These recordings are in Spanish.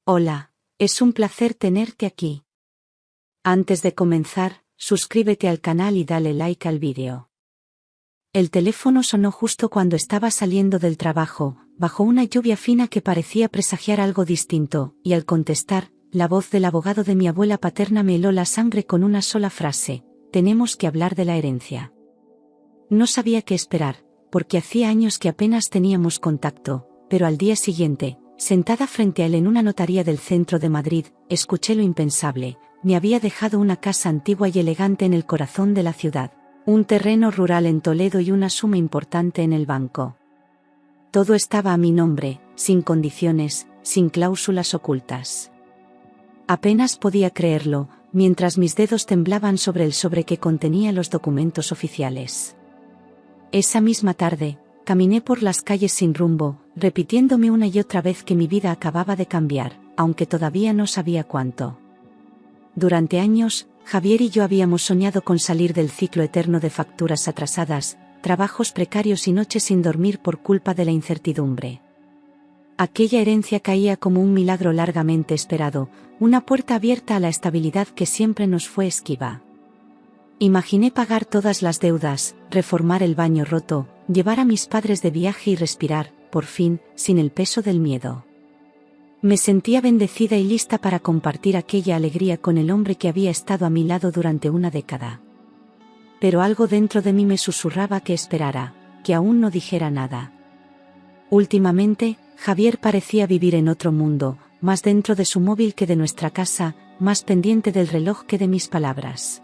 Hola, es un placer tenerte aquí. Antes de comenzar, suscríbete al canal y dale like al vídeo. El teléfono sonó justo cuando estaba saliendo del trabajo, bajo una lluvia fina que parecía presagiar algo distinto, y al contestar, la voz del abogado de mi abuela paterna me heló la sangre con una sola frase: tenemos que hablar de la herencia. No sabía qué esperar, porque hacía años que apenas teníamos contacto, pero al día siguiente, sentada frente a él en una notaría del centro de Madrid, escuché lo impensable: me había dejado una casa antigua y elegante en el corazón de la ciudad, un terreno rural en Toledo y una suma importante en el banco. Todo estaba a mi nombre, sin condiciones, sin cláusulas ocultas. Apenas podía creerlo, mientras mis dedos temblaban sobre el sobre que contenía los documentos oficiales. Esa misma tarde, caminé por las calles sin rumbo, repitiéndome una y otra vez que mi vida acababa de cambiar, aunque todavía no sabía cuánto. Durante años, Javier y yo habíamos soñado con salir del ciclo eterno de facturas atrasadas, trabajos precarios y noches sin dormir por culpa de la incertidumbre. Aquella herencia caía como un milagro largamente esperado, una puerta abierta a la estabilidad que siempre nos fue esquiva. Imaginé pagar todas las deudas, reformar el baño roto, llevar a mis padres de viaje y respirar, por fin, sin el peso del miedo. Me sentía bendecida y lista para compartir aquella alegría con el hombre que había estado a mi lado durante una década. Pero algo dentro de mí me susurraba que esperara, que aún no dijera nada. Últimamente, Javier parecía vivir en otro mundo, más dentro de su móvil que de nuestra casa, más pendiente del reloj que de mis palabras.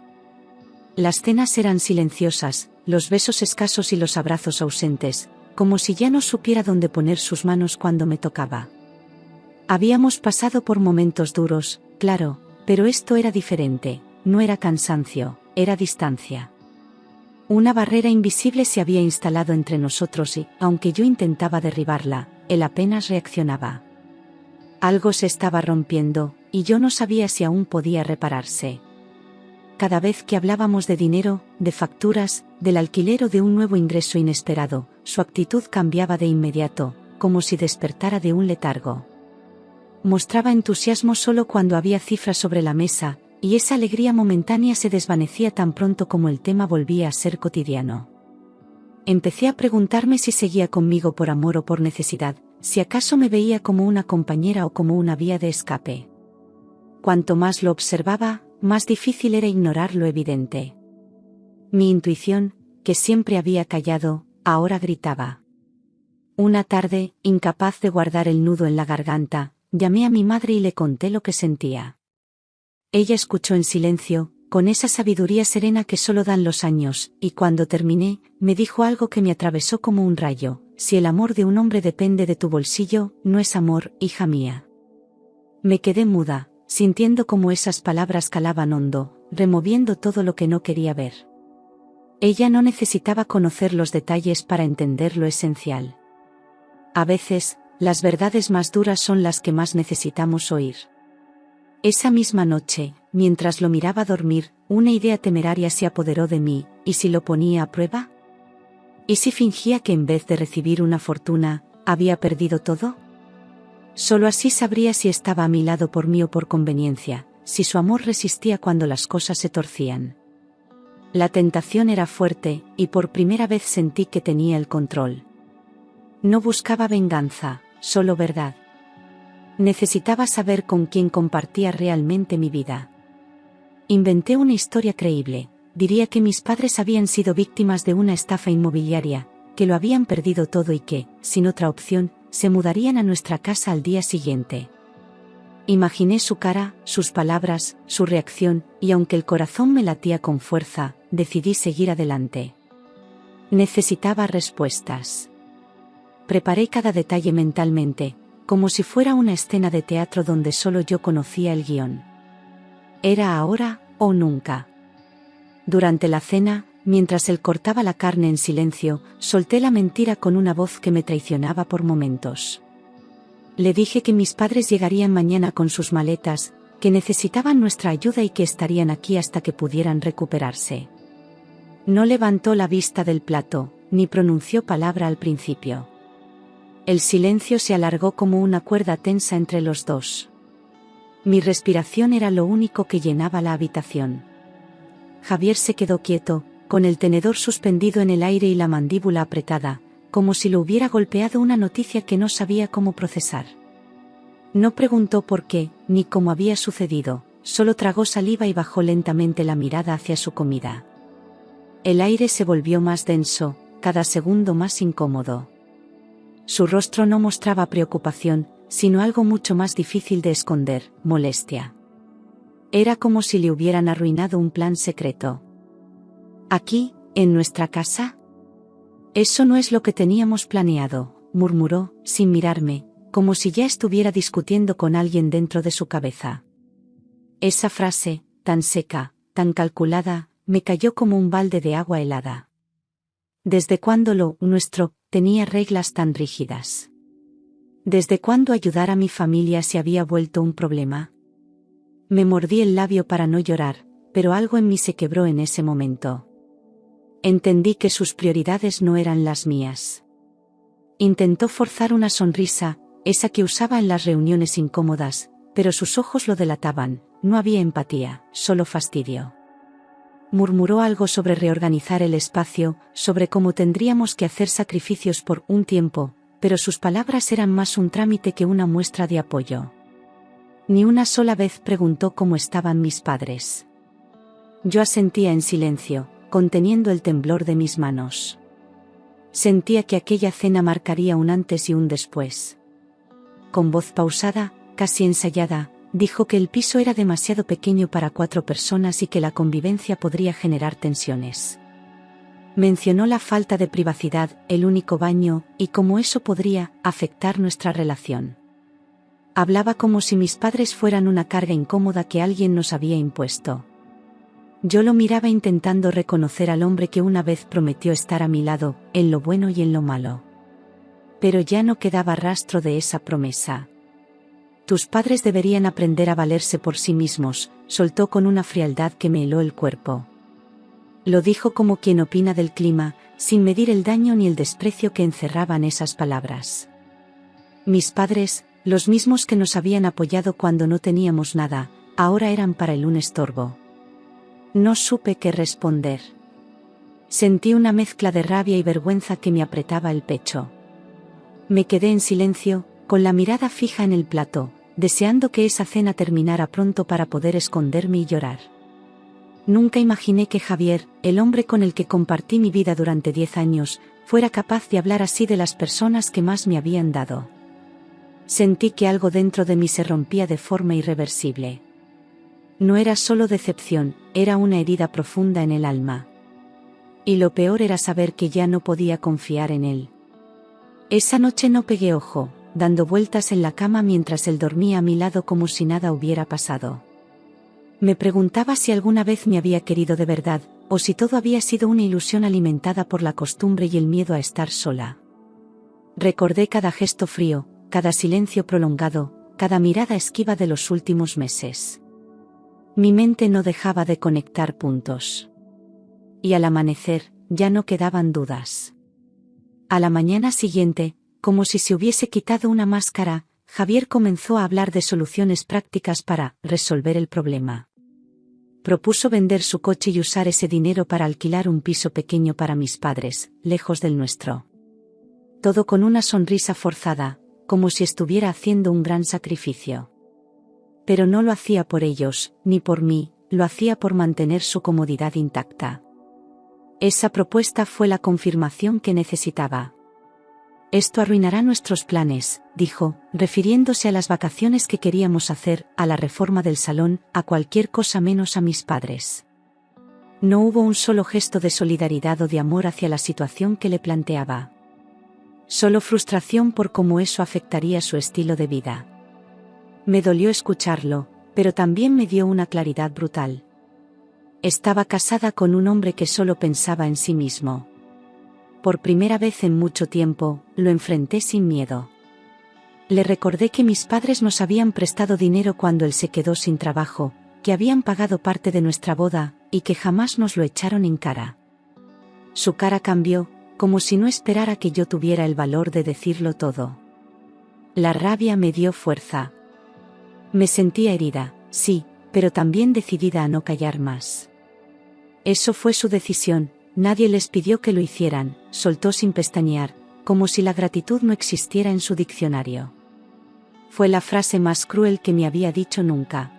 Las cenas eran silenciosas, los besos escasos y los abrazos ausentes, como si ya no supiera dónde poner sus manos cuando me tocaba. Habíamos pasado por momentos duros, claro, pero esto era diferente, no era cansancio, era distancia. Una barrera invisible se había instalado entre nosotros y, aunque yo intentaba derribarla, él apenas reaccionaba. Algo se estaba rompiendo, y yo no sabía si aún podía repararse. Cada vez que hablábamos de dinero, de facturas, del alquiler o de un nuevo ingreso inesperado, su actitud cambiaba de inmediato, como si despertara de un letargo. Mostraba entusiasmo solo cuando había cifras sobre la mesa, y esa alegría momentánea se desvanecía tan pronto como el tema volvía a ser cotidiano. Empecé a preguntarme si seguía conmigo por amor o por necesidad, si acaso me veía como una compañera o como una vía de escape. Cuanto más lo observaba, más difícil era ignorar lo evidente. Mi intuición, que siempre había callado, ahora gritaba. Una tarde, incapaz de guardar el nudo en la garganta, llamé a mi madre y le conté lo que sentía. Ella escuchó en silencio, con esa sabiduría serena que solo dan los años, y cuando terminé, me dijo algo que me atravesó como un rayo: si el amor de un hombre depende de tu bolsillo, no es amor, hija mía. Me quedé muda, sintiendo cómo esas palabras calaban hondo, removiendo todo lo que no quería ver. Ella no necesitaba conocer los detalles para entender lo esencial. A veces, las verdades más duras son las que más necesitamos oír. Esa misma noche, mientras lo miraba dormir, una idea temeraria se apoderó de mí: ¿y si lo ponía a prueba? ¿Y si fingía que en vez de recibir una fortuna, había perdido todo? Solo así sabría si estaba a mi lado por mí o por conveniencia, si su amor resistía cuando las cosas se torcían. La tentación era fuerte, y por primera vez sentí que tenía el control. No buscaba venganza, solo verdad. Necesitaba saber con quién compartía realmente mi vida. Inventé una historia creíble. Diría que mis padres habían sido víctimas de una estafa inmobiliaria, que lo habían perdido todo y que, sin otra opción, se mudarían a nuestra casa al día siguiente. Imaginé su cara, sus palabras, su reacción, y aunque el corazón me latía con fuerza, decidí seguir adelante. Necesitaba respuestas. Preparé cada detalle mentalmente, como si fuera una escena de teatro donde solo yo conocía el guión. Era ahora o nunca. Durante la cena, mientras él cortaba la carne en silencio, solté la mentira con una voz que me traicionaba por momentos. Le dije que mis padres llegarían mañana con sus maletas, que necesitaban nuestra ayuda y que estarían aquí hasta que pudieran recuperarse. No levantó la vista del plato, ni pronunció palabra al principio. El silencio se alargó como una cuerda tensa entre los dos. Mi respiración era lo único que llenaba la habitación. Javier se quedó quieto, con el tenedor suspendido en el aire y la mandíbula apretada, como si lo hubiera golpeado una noticia que no sabía cómo procesar. No preguntó por qué, ni cómo había sucedido, solo tragó saliva y bajó lentamente la mirada hacia su comida. El aire se volvió más denso, cada segundo más incómodo. Su rostro no mostraba preocupación, sino algo mucho más difícil de esconder, molestia. Era como si le hubieran arruinado un plan secreto. ¿Aquí, en nuestra casa? Eso no es lo que teníamos planeado, murmuró, sin mirarme, como si ya estuviera discutiendo con alguien dentro de su cabeza. Esa frase, tan seca, tan calculada, me cayó como un balde de agua helada. ¿Desde cuándo lo nuestro tenía reglas tan rígidas? ¿Desde cuándo ayudar a mi familia se había vuelto un problema? Me mordí el labio para no llorar, pero algo en mí se quebró en ese momento. Entendí que sus prioridades no eran las mías. Intentó forzar una sonrisa, esa que usaba en las reuniones incómodas, pero sus ojos lo delataban, no había empatía, solo fastidio. Murmuró algo sobre reorganizar el espacio, sobre cómo tendríamos que hacer sacrificios por un tiempo, pero sus palabras eran más un trámite que una muestra de apoyo. Ni una sola vez preguntó cómo estaban mis padres. Yo asentía en silencio, conteniendo el temblor de mis manos. Sentía que aquella cena marcaría un antes y un después. Con voz pausada, casi ensayada, dijo que el piso era demasiado pequeño para 4 personas y que la convivencia podría generar tensiones. Mencionó la falta de privacidad, el único baño, y cómo eso podría afectar nuestra relación. Hablaba como si mis padres fueran una carga incómoda que alguien nos había impuesto. Yo lo miraba intentando reconocer al hombre que una vez prometió estar a mi lado, en lo bueno y en lo malo. Pero ya no quedaba rastro de esa promesa. Tus padres deberían aprender a valerse por sí mismos, soltó con una frialdad que me heló el cuerpo. Lo dijo como quien opina del clima, sin medir el daño ni el desprecio que encerraban esas palabras. Mis padres, los mismos que nos habían apoyado cuando no teníamos nada, ahora eran para él un estorbo. No supe qué responder. Sentí una mezcla de rabia y vergüenza que me apretaba el pecho. Me quedé en silencio, con la mirada fija en el plato, deseando que esa cena terminara pronto para poder esconderme y llorar. Nunca imaginé que Javier, el hombre con el que compartí mi vida durante 10 años, fuera capaz de hablar así de las personas que más me habían dado. Sentí que algo dentro de mí se rompía de forma irreversible. No era solo decepción, era una herida profunda en el alma. Y lo peor era saber que ya no podía confiar en él. Esa noche no pegué ojo, dando vueltas en la cama mientras él dormía a mi lado como si nada hubiera pasado. Me preguntaba si alguna vez me había querido de verdad, o si todo había sido una ilusión alimentada por la costumbre y el miedo a estar sola. Recordé cada gesto frío, cada silencio prolongado, cada mirada esquiva de los últimos meses. Mi mente no dejaba de conectar puntos. Y al amanecer, ya no quedaban dudas. A la mañana siguiente, como si se hubiese quitado una máscara, Javier comenzó a hablar de soluciones prácticas para resolver el problema. Propuso vender su coche y usar ese dinero para alquilar un piso pequeño para mis padres, lejos del nuestro. Todo con una sonrisa forzada, como si estuviera haciendo un gran sacrificio. Pero no lo hacía por ellos, ni por mí, lo hacía por mantener su comodidad intacta. Esa propuesta fue la confirmación que necesitaba. Esto arruinará nuestros planes, dijo, refiriéndose a las vacaciones que queríamos hacer, a la reforma del salón, a cualquier cosa menos a mis padres. No hubo un solo gesto de solidaridad o de amor hacia la situación que le planteaba. Solo frustración por cómo eso afectaría su estilo de vida. Me dolió escucharlo, pero también me dio una claridad brutal. Estaba casada con un hombre que solo pensaba en sí mismo. Por primera vez en mucho tiempo, lo enfrenté sin miedo. Le recordé que mis padres nos habían prestado dinero cuando él se quedó sin trabajo, que habían pagado parte de nuestra boda, y que jamás nos lo echaron en cara. Su cara cambió, como si no esperara que yo tuviera el valor de decirlo todo. La rabia me dio fuerza. Me sentía herida, sí, pero también decidida a no callar más. Eso fue su decisión, nadie les pidió que lo hicieran, soltó sin pestañear, como si la gratitud no existiera en su diccionario. Fue la frase más cruel que me había dicho nunca.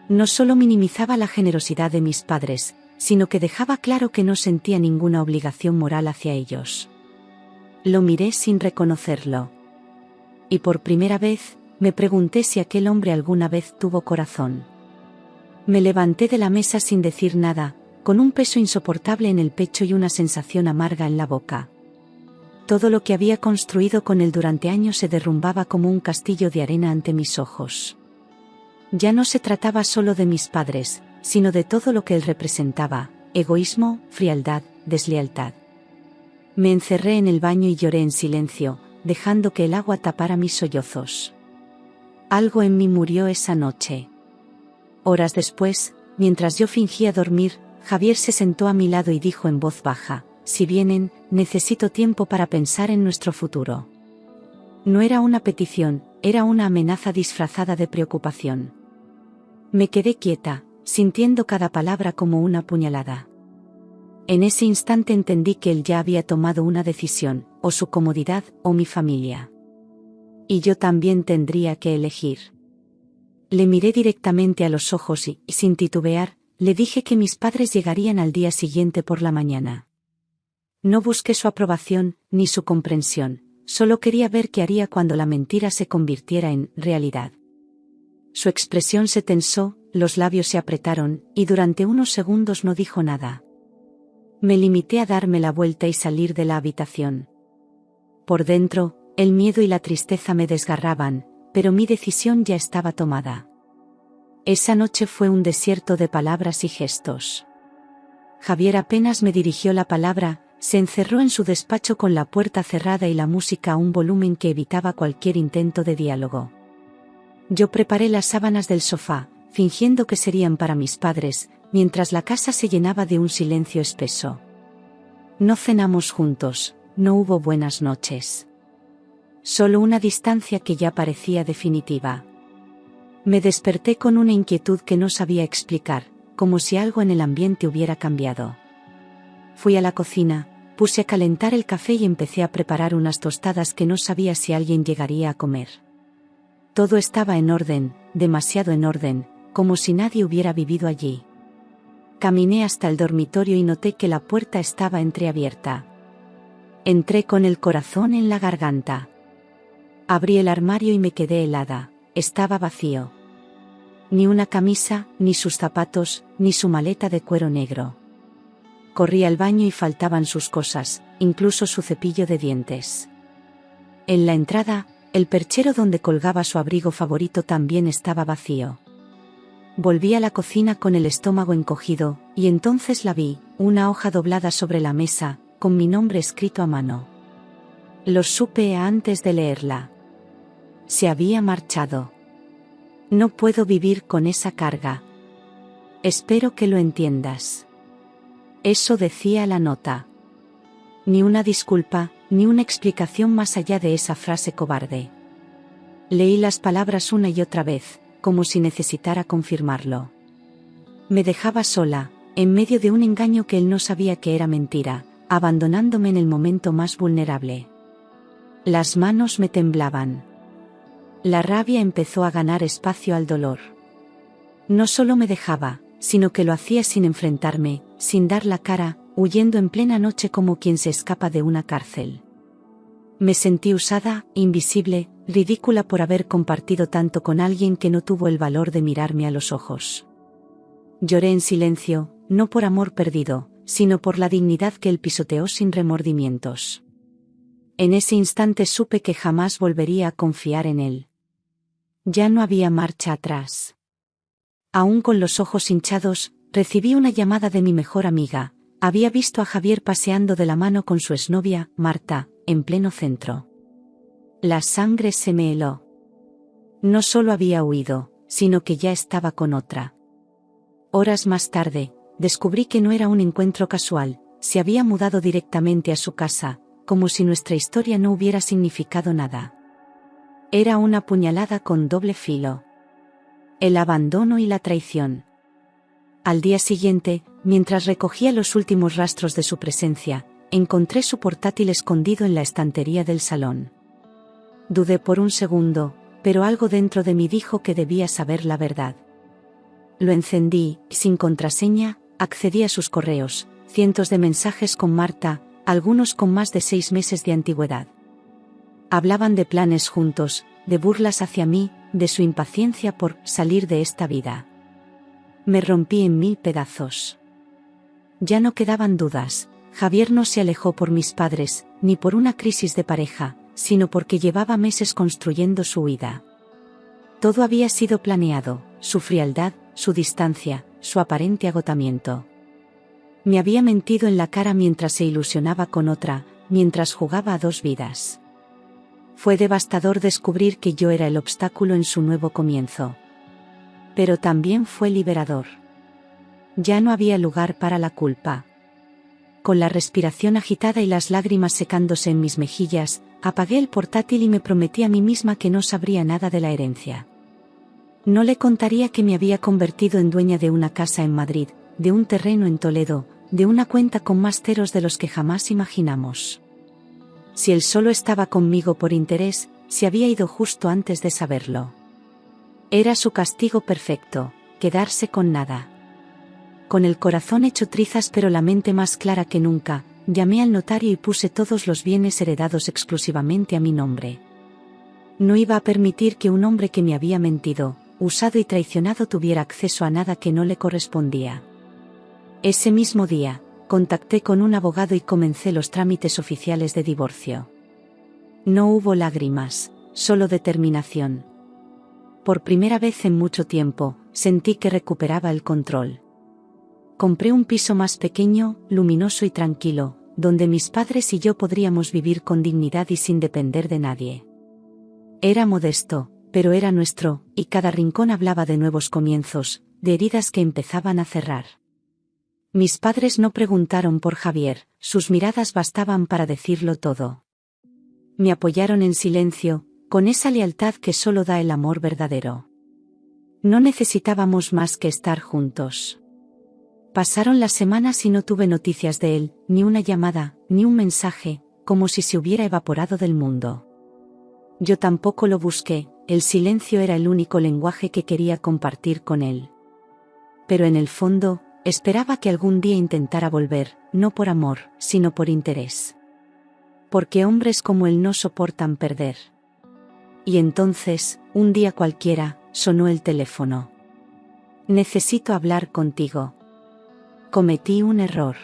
No solo minimizaba la generosidad de mis padres, sino que dejaba claro que no sentía ninguna obligación moral hacia ellos. Lo miré sin reconocerlo. Y por primera vez, me pregunté si aquel hombre alguna vez tuvo corazón. Me levanté de la mesa sin decir nada, con un peso insoportable en el pecho y una sensación amarga en la boca. Todo lo que había construido con él durante años se derrumbaba como un castillo de arena ante mis ojos. Ya no se trataba solo de mis padres, sino de todo lo que él representaba: egoísmo, frialdad, deslealtad. Me encerré en el baño y lloré en silencio, dejando que el agua tapara mis sollozos. Algo en mí murió esa noche. Horas después, mientras yo fingía dormir, Javier se sentó a mi lado y dijo en voz baja: si vienen, necesito tiempo para pensar en nuestro futuro. No era una petición, era una amenaza disfrazada de preocupación. Me quedé quieta, sintiendo cada palabra como una puñalada. En ese instante entendí que él ya había tomado una decisión, o su comodidad, o mi familia. Y yo también tendría que elegir. Le miré directamente a los ojos y, sin titubear, le dije que mis padres llegarían al día siguiente por la mañana. No busqué su aprobación, ni su comprensión, solo quería ver qué haría cuando la mentira se convirtiera en realidad. Su expresión se tensó, los labios se apretaron, y durante unos segundos no dijo nada. Me limité a darme la vuelta y salir de la habitación. Por dentro, el miedo y la tristeza me desgarraban, pero mi decisión ya estaba tomada. Esa noche fue un desierto de palabras y gestos. Javier apenas me dirigió la palabra, se encerró en su despacho con la puerta cerrada y la música a un volumen que evitaba cualquier intento de diálogo. Yo preparé las sábanas del sofá, fingiendo que serían para mis padres, mientras la casa se llenaba de un silencio espeso. No cenamos juntos, no hubo buenas noches. Solo una distancia que ya parecía definitiva. Me desperté con una inquietud que no sabía explicar, como si algo en el ambiente hubiera cambiado. Fui a la cocina, puse a calentar el café y empecé a preparar unas tostadas que no sabía si alguien llegaría a comer. Todo estaba en orden, demasiado en orden, como si nadie hubiera vivido allí. Caminé hasta el dormitorio y noté que la puerta estaba entreabierta. Entré con el corazón en la garganta. Abrí el armario y me quedé helada, estaba vacío. Ni una camisa, ni sus zapatos, ni su maleta de cuero negro. Corrí al baño y faltaban sus cosas, incluso su cepillo de dientes. En la entrada, el perchero donde colgaba su abrigo favorito también estaba vacío. Volví a la cocina con el estómago encogido, y entonces la vi, una hoja doblada sobre la mesa, con mi nombre escrito a mano. Lo supe antes de leerla. Se había marchado. No puedo vivir con esa carga. Espero que lo entiendas. Eso decía la nota. Ni una disculpa, ni una explicación más allá de esa frase cobarde. Leí las palabras una y otra vez, como si necesitara confirmarlo. Me dejaba sola, en medio de un engaño que él no sabía que era mentira, abandonándome en el momento más vulnerable. Las manos me temblaban. La rabia empezó a ganar espacio al dolor. No solo me dejaba, sino que lo hacía sin enfrentarme, sin dar la cara, huyendo en plena noche como quien se escapa de una cárcel. Me sentí usada, invisible, ridícula por haber compartido tanto con alguien que no tuvo el valor de mirarme a los ojos. Lloré en silencio, no por amor perdido, sino por la dignidad que él pisoteó sin remordimientos. En ese instante supe que jamás volvería a confiar en él. Ya no había marcha atrás. Aún con los ojos hinchados, recibí una llamada de mi mejor amiga. Había visto a Javier paseando de la mano con su exnovia, Marta, en pleno centro. La sangre se me heló. No solo había huido, sino que ya estaba con otra. Horas más tarde, descubrí que no era un encuentro casual, se había mudado directamente a su casa, como si nuestra historia no hubiera significado nada. Era una puñalada con doble filo. El abandono y la traición. Al día siguiente, mientras recogía los últimos rastros de su presencia, encontré su portátil escondido en la estantería del salón. Dudé por un segundo, pero algo dentro de mí dijo que debía saber la verdad. Lo encendí, y sin contraseña, accedí a sus correos, cientos de mensajes con Marta, algunos con más de 6 meses de antigüedad. Hablaban de planes juntos, de burlas hacia mí, de su impaciencia por salir de esta vida. Me rompí en 1000 pedazos. Ya no quedaban dudas, Javier no se alejó por mis padres, ni por una crisis de pareja, sino porque llevaba meses construyendo su huida. Todo había sido planeado, su frialdad, su distancia, su aparente agotamiento. Me había mentido en la cara mientras se ilusionaba con otra, mientras jugaba a 2 vidas. Fue devastador descubrir que yo era el obstáculo en su nuevo comienzo. Pero también fue liberador. Ya no había lugar para la culpa. Con la respiración agitada y las lágrimas secándose en mis mejillas, apagué el portátil y me prometí a mí misma que no sabría nada de la herencia. No le contaría que me había convertido en dueña de una casa en Madrid, de un terreno en Toledo, de una cuenta con más ceros de los que jamás imaginamos. Si él solo estaba conmigo por interés, se había ido justo antes de saberlo. Era su castigo perfecto, quedarse con nada. Con el corazón hecho trizas pero la mente más clara que nunca, llamé al notario y puse todos los bienes heredados exclusivamente a mi nombre. No iba a permitir que un hombre que me había mentido, usado y traicionado tuviera acceso a nada que no le correspondía. Ese mismo día, contacté con un abogado y comencé los trámites oficiales de divorcio. No hubo lágrimas, solo determinación. Por primera vez en mucho tiempo, sentí que recuperaba el control. Compré un piso más pequeño, luminoso y tranquilo, donde mis padres y yo podríamos vivir con dignidad y sin depender de nadie. Era modesto, pero era nuestro, y cada rincón hablaba de nuevos comienzos, de heridas que empezaban a cerrar. Mis padres no preguntaron por Javier, sus miradas bastaban para decirlo todo. Me apoyaron en silencio, con esa lealtad que solo da el amor verdadero. No necesitábamos más que estar juntos. Pasaron las semanas y no tuve noticias de él, ni una llamada, ni un mensaje, como si se hubiera evaporado del mundo. Yo tampoco lo busqué, el silencio era el único lenguaje que quería compartir con él. Pero en el fondo, esperaba que algún día intentara volver, no por amor, sino por interés. Porque hombres como él no soportan perder. Y entonces, un día cualquiera, sonó el teléfono. Necesito hablar contigo. Cometí un error.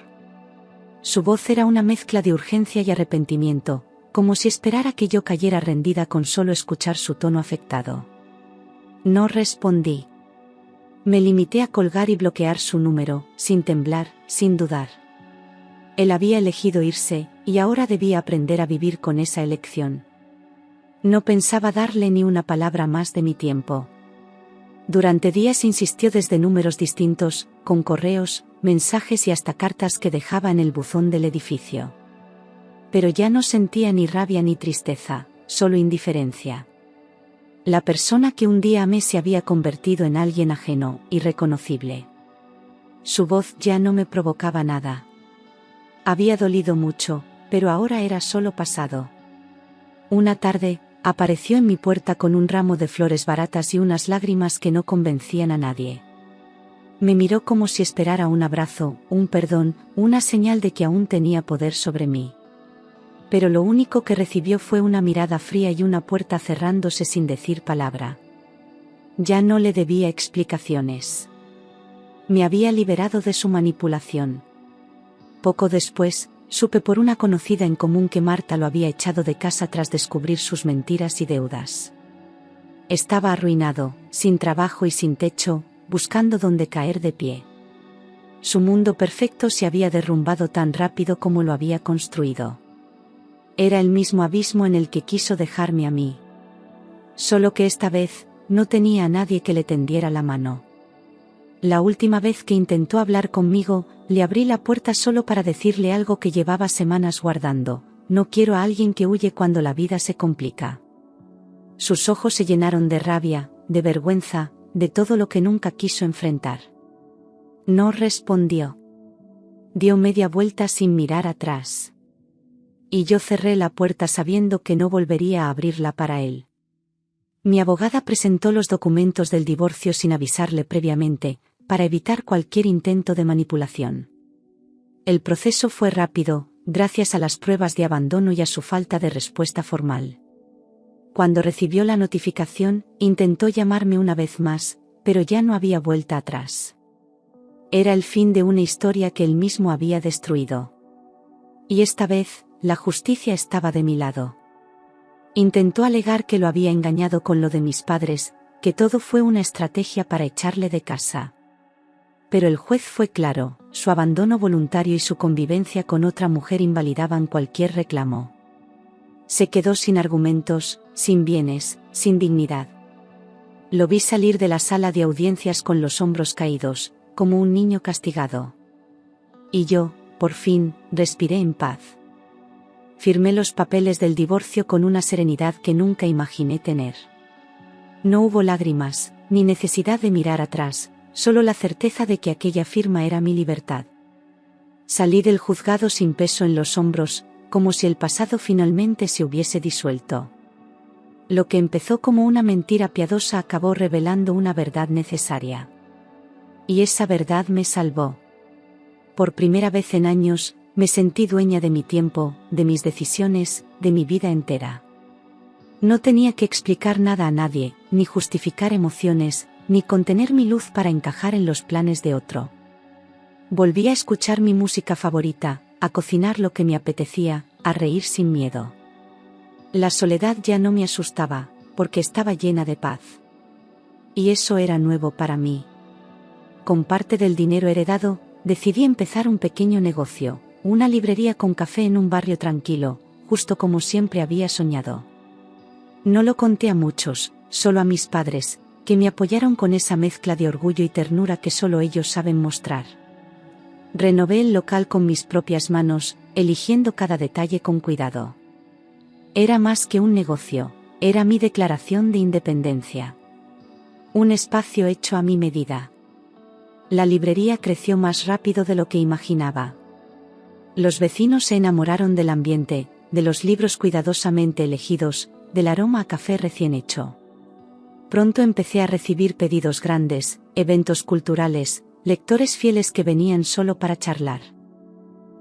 Su voz era una mezcla de urgencia y arrepentimiento, como si esperara que yo cayera rendida con solo escuchar su tono afectado. No respondí. Me limité a colgar y bloquear su número, sin temblar, sin dudar. Él había elegido irse, y ahora debía aprender a vivir con esa elección. No pensaba darle ni una palabra más de mi tiempo. Durante días insistió desde números distintos, con correos, mensajes y hasta cartas que dejaba en el buzón del edificio. Pero ya no sentía ni rabia ni tristeza, solo indiferencia. La persona que un día amé se había convertido en alguien ajeno, irreconocible. Su voz ya no me provocaba nada. Había dolido mucho, pero ahora era solo pasado. Una tarde, apareció en mi puerta con un ramo de flores baratas y unas lágrimas que no convencían a nadie. Me miró como si esperara un abrazo, un perdón, una señal de que aún tenía poder sobre mí. Pero lo único que recibió fue una mirada fría y una puerta cerrándose sin decir palabra. Ya no le debía explicaciones. Me había liberado de su manipulación. Poco después, supe por una conocida en común que Marta lo había echado de casa tras descubrir sus mentiras y deudas. Estaba arruinado, sin trabajo y sin techo, buscando dónde caer de pie. Su mundo perfecto se había derrumbado tan rápido como lo había construido. Era el mismo abismo en el que quiso dejarme a mí. Solo que esta vez, no tenía a nadie que le tendiera la mano. La última vez que intentó hablar conmigo, le abrí la puerta solo para decirle algo que llevaba semanas guardando: no quiero a alguien que huye cuando la vida se complica. Sus ojos se llenaron de rabia, de vergüenza, de todo lo que nunca quiso enfrentar. No respondió. Dio media vuelta sin mirar atrás. Y yo cerré la puerta sabiendo que no volvería a abrirla para él. Mi abogada presentó los documentos del divorcio sin avisarle previamente, para evitar cualquier intento de manipulación. El proceso fue rápido, gracias a las pruebas de abandono y a su falta de respuesta formal. Cuando recibió la notificación, intentó llamarme una vez más, pero ya no había vuelta atrás. Era el fin de una historia que él mismo había destruido. Y esta vez, la justicia estaba de mi lado. Intentó alegar que lo había engañado con lo de mis padres, que todo fue una estrategia para echarle de casa. Pero el juez fue claro, su abandono voluntario y su convivencia con otra mujer invalidaban cualquier reclamo. Se quedó sin argumentos, sin bienes, sin dignidad. Lo vi salir de la sala de audiencias con los hombros caídos, como un niño castigado. Y yo, por fin, respiré en paz. Firmé los papeles del divorcio con una serenidad que nunca imaginé tener. No hubo lágrimas, ni necesidad de mirar atrás, solo la certeza de que aquella firma era mi libertad. Salí del juzgado sin peso en los hombros, como si el pasado finalmente se hubiese disuelto. Lo que empezó como una mentira piadosa acabó revelando una verdad necesaria. Y esa verdad me salvó. Por primera vez en años, me sentí dueña de mi tiempo, de mis decisiones, de mi vida entera. No tenía que explicar nada a nadie, ni justificar emociones, ni contener mi luz para encajar en los planes de otro. Volví a escuchar mi música favorita, a cocinar lo que me apetecía, a reír sin miedo. La soledad ya no me asustaba, porque estaba llena de paz. Y eso era nuevo para mí. Con parte del dinero heredado, decidí empezar un pequeño negocio, una librería con café en un barrio tranquilo, justo como siempre había soñado. No lo conté a muchos, solo a mis padres, que me apoyaron con esa mezcla de orgullo y ternura que solo ellos saben mostrar. Renové el local con mis propias manos, eligiendo cada detalle con cuidado. Era más que un negocio, era mi declaración de independencia. Un espacio hecho a mi medida. La librería creció más rápido de lo que imaginaba. Los vecinos se enamoraron del ambiente, de los libros cuidadosamente elegidos, del aroma a café recién hecho. Pronto empecé a recibir pedidos grandes, eventos culturales, lectores fieles que venían solo para charlar.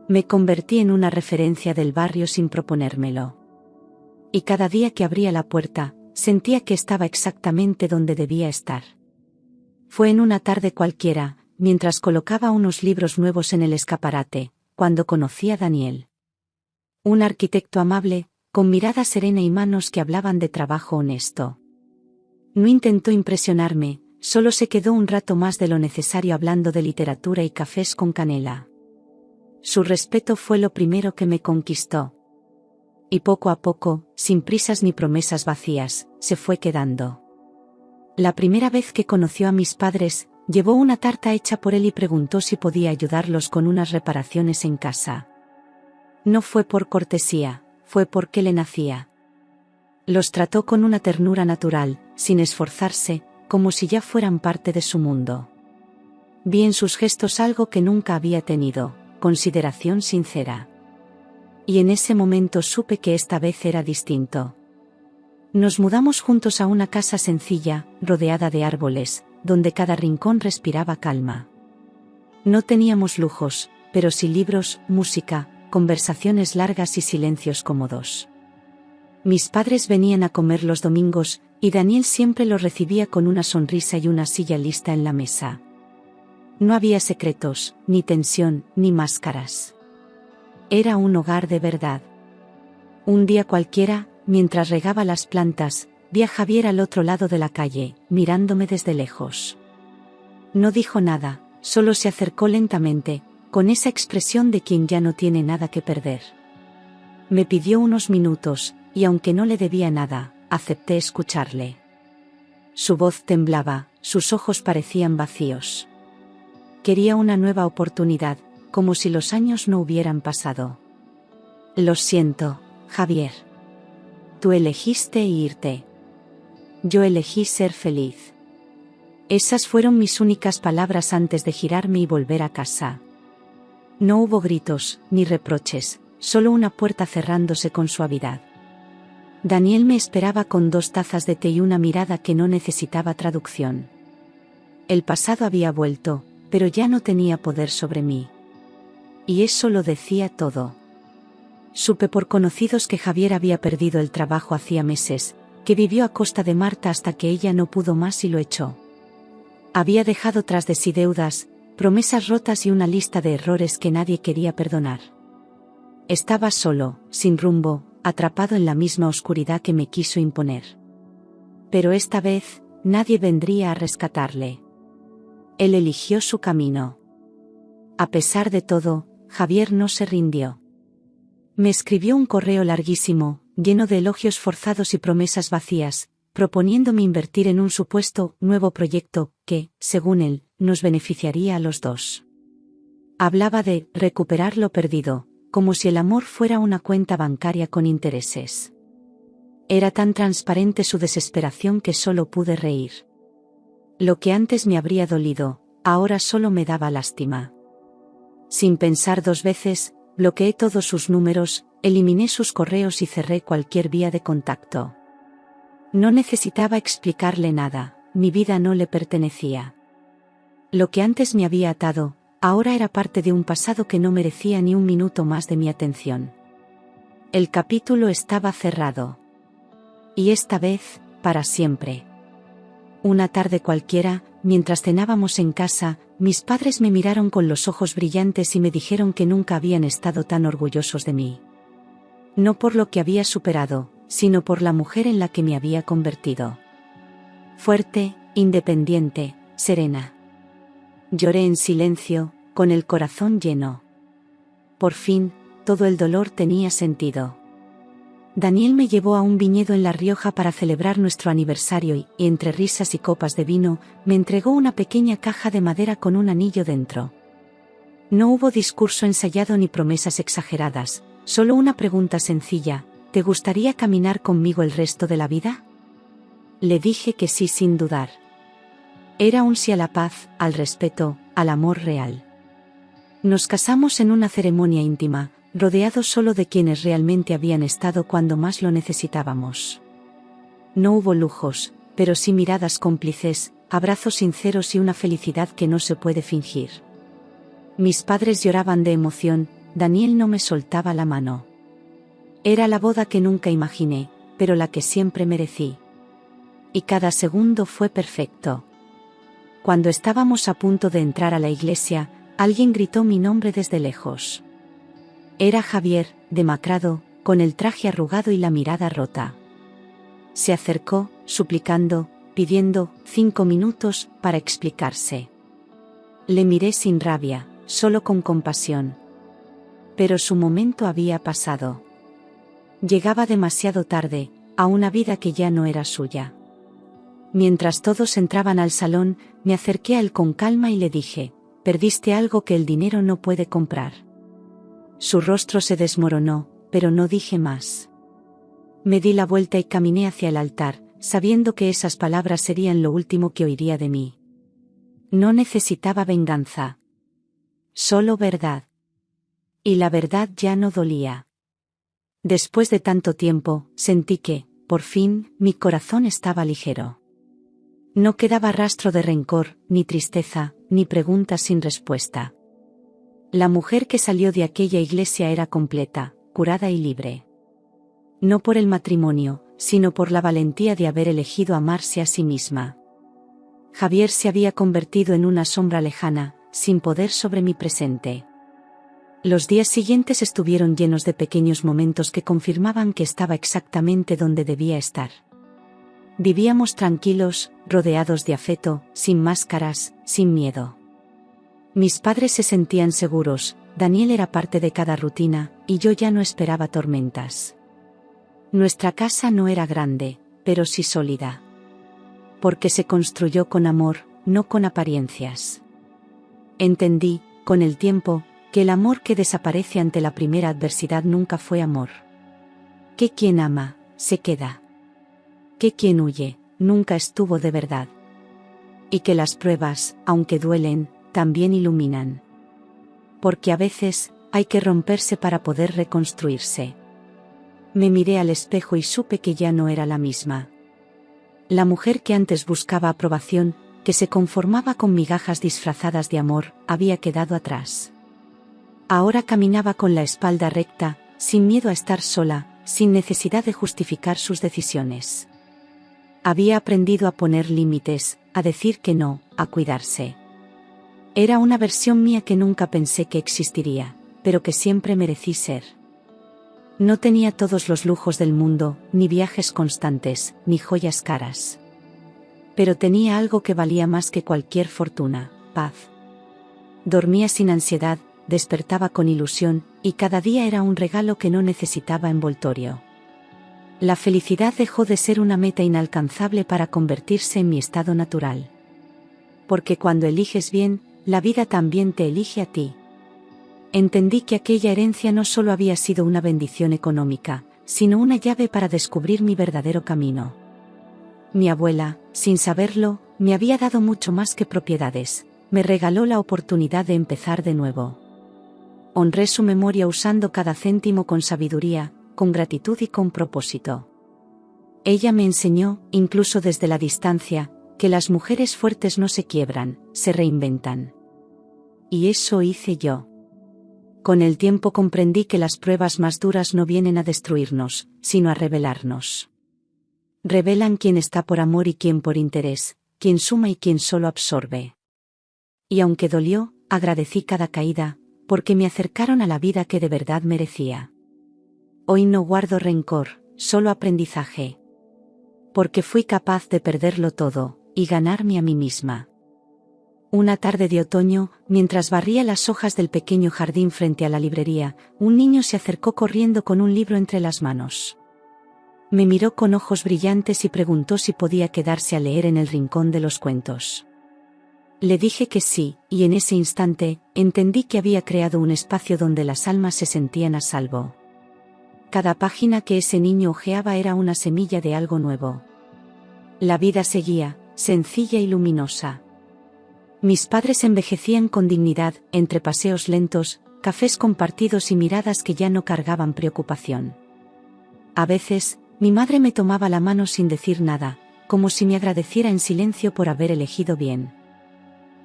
Me convertí en una referencia del barrio sin proponérmelo. Y cada día que abría la puerta, sentía que estaba exactamente donde debía estar. Fue en una tarde cualquiera, mientras colocaba unos libros nuevos en el escaparate, cuando conocí a Daniel. Un arquitecto amable, con mirada serena y manos que hablaban de trabajo honesto. No intentó impresionarme, solo se quedó un rato más de lo necesario hablando de literatura y cafés con canela. Su respeto fue lo primero que me conquistó. Y poco a poco, sin prisas ni promesas vacías, se fue quedando. La primera vez que conoció a mis padres, llevó una tarta hecha por él y preguntó si podía ayudarlos con unas reparaciones en casa. No fue por cortesía, fue porque le nacía. Los trató con una ternura natural, sin esforzarse, como si ya fueran parte de su mundo. Vi en sus gestos algo que nunca había tenido, consideración sincera. Y en ese momento supe que esta vez era distinto. Nos mudamos juntos a una casa sencilla, rodeada de árboles, donde cada rincón respiraba calma. No teníamos lujos, pero sí libros, música, conversaciones largas y silencios cómodos. Mis padres venían a comer los domingos, y Daniel siempre los recibía con una sonrisa y una silla lista en la mesa. No había secretos, ni tensión, ni máscaras. Era un hogar de verdad. Un día cualquiera, mientras regaba las plantas, vi a Javier al otro lado de la calle, mirándome desde lejos. No dijo nada, solo se acercó lentamente, con esa expresión de quien ya no tiene nada que perder. Me pidió unos minutos, y aunque no le debía nada, acepté escucharle. Su voz temblaba, sus ojos parecían vacíos. Quería una nueva oportunidad, como si los años no hubieran pasado. Lo siento, Javier. Tú elegiste irte. Yo elegí ser feliz. Esas fueron mis únicas palabras antes de girarme y volver a casa. No hubo gritos, ni reproches, solo una puerta cerrándose con suavidad. Daniel me esperaba con 2 tazas de té y una mirada que no necesitaba traducción. El pasado había vuelto, pero ya no tenía poder sobre mí. Y eso lo decía todo. Supe por conocidos que Javier había perdido el trabajo hacía meses, que vivió a costa de Marta hasta que ella no pudo más y lo echó. Había dejado tras de sí deudas, promesas rotas y una lista de errores que nadie quería perdonar. Estaba solo, sin rumbo, atrapado en la misma oscuridad que me quiso imponer. Pero esta vez, nadie vendría a rescatarle. Él eligió su camino. A pesar de todo, Javier no se rindió. Me escribió un correo larguísimo, lleno de elogios forzados y promesas vacías, proponiéndome invertir en un supuesto nuevo proyecto que, según él, nos beneficiaría a los dos. Hablaba de recuperar lo perdido, como si el amor fuera una cuenta bancaria con intereses. Era tan transparente su desesperación que solo pude reír. Lo que antes me habría dolido, ahora solo me daba lástima. Sin pensar 2 veces, bloqueé todos sus números, eliminé sus correos y cerré cualquier vía de contacto. No necesitaba explicarle nada, mi vida no le pertenecía. Lo que antes me había atado, ahora era parte de un pasado que no merecía ni un minuto más de mi atención. El capítulo estaba cerrado. Y esta vez, para siempre. Una tarde cualquiera, mientras cenábamos en casa, mis padres me miraron con los ojos brillantes y me dijeron que nunca habían estado tan orgullosos de mí. No por lo que había superado, sino por la mujer en la que me había convertido. Fuerte, independiente, serena. Lloré en silencio, con el corazón lleno. Por fin, todo el dolor tenía sentido. Daniel me llevó a un viñedo en La Rioja para celebrar nuestro aniversario y, entre risas y copas de vino, me entregó una pequeña caja de madera con un anillo dentro. No hubo discurso ensayado ni promesas exageradas, solo una pregunta sencilla: ¿te gustaría caminar conmigo el resto de la vida? Le dije que sí sin dudar. Era un sí a la paz, al respeto, al amor real. Nos casamos en una ceremonia íntima, rodeados solo de quienes realmente habían estado cuando más lo necesitábamos. No hubo lujos, pero sí miradas cómplices, abrazos sinceros y una felicidad que no se puede fingir. Mis padres lloraban de emoción, Daniel no me soltaba la mano. Era la boda que nunca imaginé, pero la que siempre merecí. Y cada segundo fue perfecto. Cuando estábamos a punto de entrar a la iglesia, alguien gritó mi nombre desde lejos. Era Javier, demacrado, con el traje arrugado y la mirada rota. Se acercó, suplicando, pidiendo 5 minutos para explicarse. Le miré sin rabia, solo con compasión. Pero su momento había pasado. Llegaba demasiado tarde, a una vida que ya no era suya. Mientras todos entraban al salón, me acerqué a él con calma y le dije: «Perdiste algo que el dinero no puede comprar». Su rostro se desmoronó, pero no dije más. Me di la vuelta y caminé hacia el altar, sabiendo que esas palabras serían lo último que oiría de mí. No necesitaba venganza. Solo verdad. Y la verdad ya no dolía. Después de tanto tiempo, sentí que, por fin, mi corazón estaba ligero. No quedaba rastro de rencor, ni tristeza, ni preguntas sin respuesta. La mujer que salió de aquella iglesia era completa, curada y libre. No por el matrimonio, sino por la valentía de haber elegido amarse a sí misma. Javier se había convertido en una sombra lejana, sin poder sobre mi presente. Los días siguientes estuvieron llenos de pequeños momentos que confirmaban que estaba exactamente donde debía estar. Vivíamos tranquilos, rodeados de afecto, sin máscaras, sin miedo. Mis padres se sentían seguros, Daniel era parte de cada rutina, y yo ya no esperaba tormentas. Nuestra casa no era grande, pero sí sólida. Porque se construyó con amor, no con apariencias. Entendí, con el tiempo, que el amor que desaparece ante la primera adversidad nunca fue amor. Que quien ama, se queda. Que quien huye, nunca estuvo de verdad. Y que las pruebas, aunque duelen, también iluminan. Porque a veces, hay que romperse para poder reconstruirse. Me miré al espejo y supe que ya no era la misma. La mujer que antes buscaba aprobación, que se conformaba con migajas disfrazadas de amor, había quedado atrás. Ahora caminaba con la espalda recta, sin miedo a estar sola, sin necesidad de justificar sus decisiones. Había aprendido a poner límites, a decir que no, a cuidarse. Era una versión mía que nunca pensé que existiría, pero que siempre merecí ser. No tenía todos los lujos del mundo, ni viajes constantes, ni joyas caras. Pero tenía algo que valía más que cualquier fortuna: paz. Dormía sin ansiedad, despertaba con ilusión, y cada día era un regalo que no necesitaba envoltorio. La felicidad dejó de ser una meta inalcanzable para convertirse en mi estado natural. Porque cuando eliges bien, la vida también te elige a ti. Entendí que aquella herencia no solo había sido una bendición económica, sino una llave para descubrir mi verdadero camino. Mi abuela, sin saberlo, me había dado mucho más que propiedades, me regaló la oportunidad de empezar de nuevo. Honré su memoria usando cada céntimo con sabiduría, con gratitud y con propósito. Ella me enseñó, incluso desde la distancia, que las mujeres fuertes no se quiebran, se reinventan. Y eso hice yo. Con el tiempo comprendí que las pruebas más duras no vienen a destruirnos, sino a revelarnos. Revelan quién está por amor y quién por interés, quién suma y quién solo absorbe. Y aunque dolió, agradecí cada caída, porque me acercaron a la vida que de verdad merecía. Hoy no guardo rencor, solo aprendizaje. Porque fui capaz de perderlo todo, y ganarme a mí misma. Una tarde de otoño, mientras barría las hojas del pequeño jardín frente a la librería, un niño se acercó corriendo con un libro entre las manos. Me miró con ojos brillantes y preguntó si podía quedarse a leer en el rincón de los cuentos. Le dije que sí, y en ese instante, entendí que había creado un espacio donde las almas se sentían a salvo. Cada página que ese niño hojeaba era una semilla de algo nuevo. La vida seguía, sencilla y luminosa. Mis padres envejecían con dignidad, entre paseos lentos, cafés compartidos y miradas que ya no cargaban preocupación. A veces, mi madre me tomaba la mano sin decir nada, como si me agradeciera en silencio por haber elegido bien.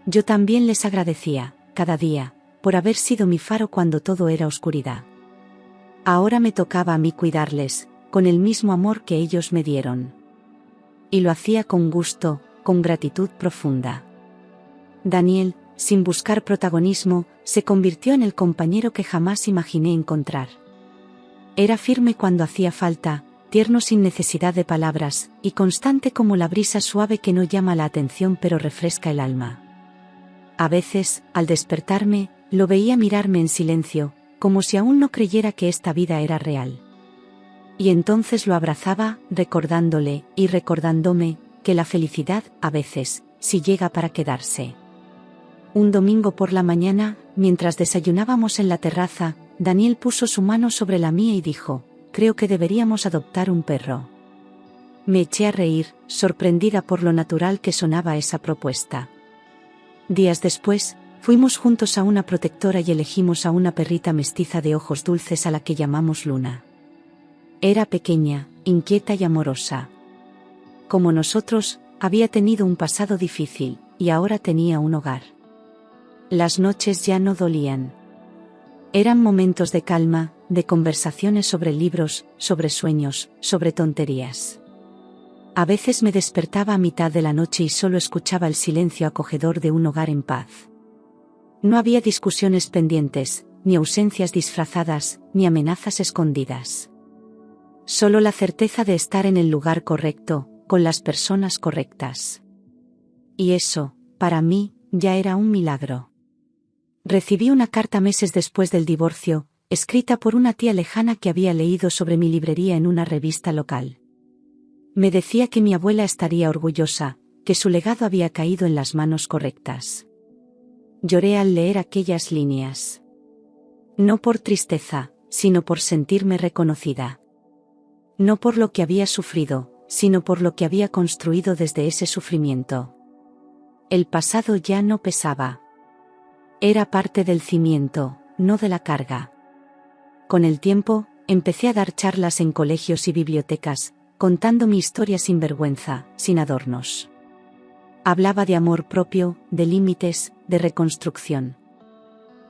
Yo también les agradecía, cada día, por haber sido mi faro cuando todo era oscuridad. Ahora me tocaba a mí cuidarles, con el mismo amor que ellos me dieron. Y lo hacía con gusto, con gratitud profunda. Daniel, sin buscar protagonismo, se convirtió en el compañero que jamás imaginé encontrar. Era firme cuando hacía falta, tierno sin necesidad de palabras, y constante como la brisa suave que no llama la atención pero refresca el alma. A veces, al despertarme, lo veía mirarme en silencio, como si aún no creyera que esta vida era real. Y entonces lo abrazaba, recordándole, y recordándome, que la felicidad, a veces, sí llega para quedarse. Un domingo por la mañana, mientras desayunábamos en la terraza, Daniel puso su mano sobre la mía y dijo: «Creo que deberíamos adoptar un perro». Me eché a reír, sorprendida por lo natural que sonaba esa propuesta. Días después, fuimos juntos a una protectora y elegimos a una perrita mestiza de ojos dulces a la que llamamos Luna. Era pequeña, inquieta y amorosa. Como nosotros, había tenido un pasado difícil, y ahora tenía un hogar. Las noches ya no dolían. Eran momentos de calma, de conversaciones sobre libros, sobre sueños, sobre tonterías. A veces me despertaba a mitad de la noche y solo escuchaba el silencio acogedor de un hogar en paz. No había discusiones pendientes, ni ausencias disfrazadas, ni amenazas escondidas. Solo la certeza de estar en el lugar correcto, con las personas correctas. Y eso, para mí, ya era un milagro. Recibí una carta meses después del divorcio, escrita por una tía lejana que había leído sobre mi librería en una revista local. Me decía que mi abuela estaría orgullosa, que su legado había caído en las manos correctas. Lloré al leer aquellas líneas. No por tristeza, sino por sentirme reconocida. No por lo que había sufrido, sino por lo que había construido desde ese sufrimiento. El pasado ya no pesaba. Era parte del cimiento, no de la carga. Con el tiempo, empecé a dar charlas en colegios y bibliotecas, contando mi historia sin vergüenza, sin adornos. Hablaba de amor propio, de límites, de reconstrucción.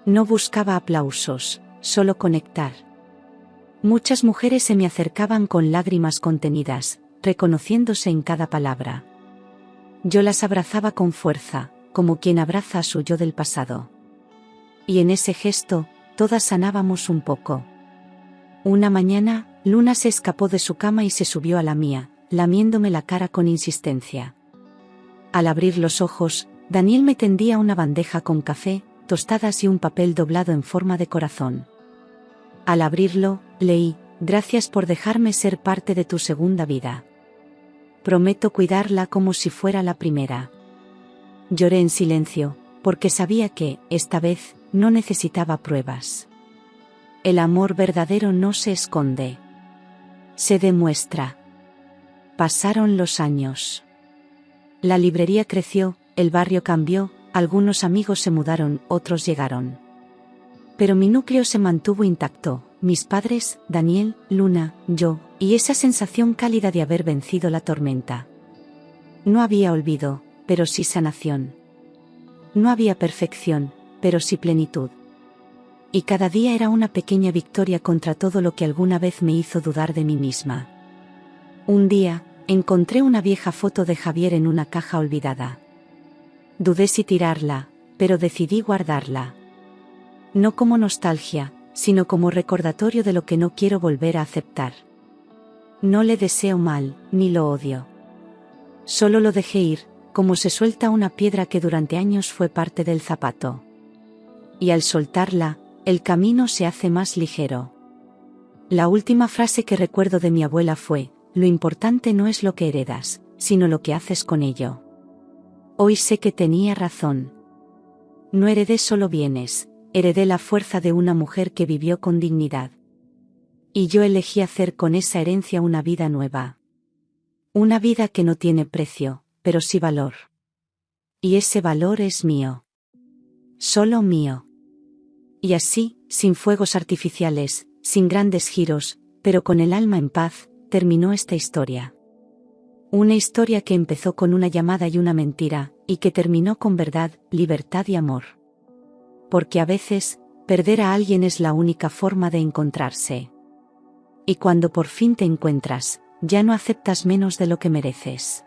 No buscaba aplausos, solo conectar. Muchas mujeres se me acercaban con lágrimas contenidas, reconociéndose en cada palabra. Yo las abrazaba con fuerza, como quien abraza a su yo del pasado. Y en ese gesto, todas sanábamos un poco. Una mañana, Luna se escapó de su cama y se subió a la mía, lamiéndome la cara con insistencia. Al abrir los ojos, Daniel me tendía una bandeja con café, tostadas y un papel doblado en forma de corazón. Al abrirlo, leí: «Gracias por dejarme ser parte de tu segunda vida. Prometo cuidarla como si fuera la primera». Lloré en silencio, porque sabía que, esta vez, no necesitaba pruebas. El amor verdadero no se esconde. Se demuestra. Pasaron los años. La librería creció, el barrio cambió, algunos amigos se mudaron, otros llegaron. Pero mi núcleo se mantuvo intacto, mis padres, Daniel, Luna, yo, y esa sensación cálida de haber vencido la tormenta. No había olvido, pero sí sanación. No había perfección, pero sí plenitud. Y cada día era una pequeña victoria contra todo lo que alguna vez me hizo dudar de mí misma. Un día, encontré una vieja foto de Javier en una caja olvidada. Dudé si tirarla, pero decidí guardarla. No como nostalgia, sino como recordatorio de lo que no quiero volver a aceptar. No le deseo mal, ni lo odio. Solo lo dejé ir, como se suelta una piedra que durante años fue parte del zapato. Y al soltarla, el camino se hace más ligero. La última frase que recuerdo de mi abuela fue: «Lo importante no es lo que heredas, sino lo que haces con ello». Hoy sé que tenía razón. No heredé solo bienes, heredé la fuerza de una mujer que vivió con dignidad. Y yo elegí hacer con esa herencia una vida nueva. Una vida que no tiene precio, pero sí valor. Y ese valor es mío. Solo mío. Y así, sin fuegos artificiales, sin grandes giros, pero con el alma en paz, terminó esta historia. Una historia que empezó con una llamada y una mentira, y que terminó con verdad, libertad y amor. Porque a veces, perder a alguien es la única forma de encontrarse. Y cuando por fin te encuentras, ya no aceptas menos de lo que mereces.